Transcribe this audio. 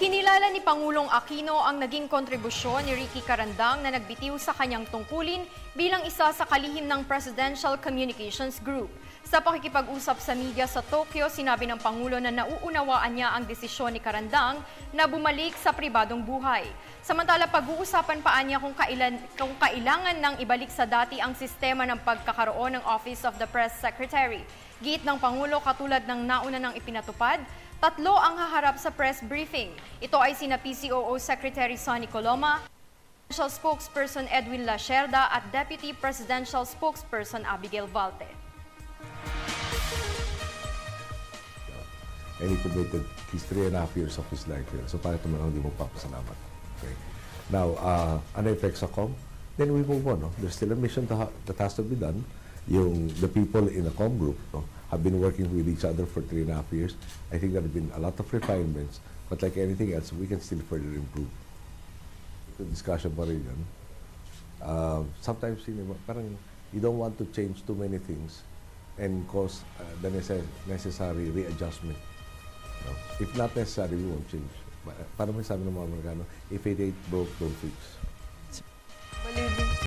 Kinilala ni Pangulong Aquino ang naging kontribusyon ni Ricky Carandang na nagbitiw sa kanyang tungkulin bilang isa sa kalihim ng Presidential Communications Group. Sa pakikipag-usap sa media sa Tokyo, sinabi ng Pangulo na nauunawaan niya ang desisyon ni Carandang na bumalik sa pribadong buhay. Samantala, pag-uusapan pa niya kung kailangan nang ibalik sa dati ang sistema ng pagkakaroon ng Office of the Press Secretary. Giit ng Pangulo, katulad ng nauna ng ipinatupad, 3 ang haharap sa press briefing. Ito ay sina PCOO Secretary Sonny Coloma, Presidential Spokesperson Edwin Lacerda at Deputy Presidential Spokesperson Abigail Valte. And he committed his 3.5 years of his life here. So para tumanong, hindi mo papasalamat. Okay. Now, ano effects sa COM? Then we move on. No? There's still a mission that has to be done. The people in the COM group have been working with each other for 3.5 years. I think there have been a lot of refinements, but like anything else, we can still further improve. The discussion pa rin yan. Sometimes, parang you don't want to change too many things and cause the necessary readjustment. If not necessary, we won't change. Parang may sabi ng mga Amerikano, if it ain't broke, don't fix.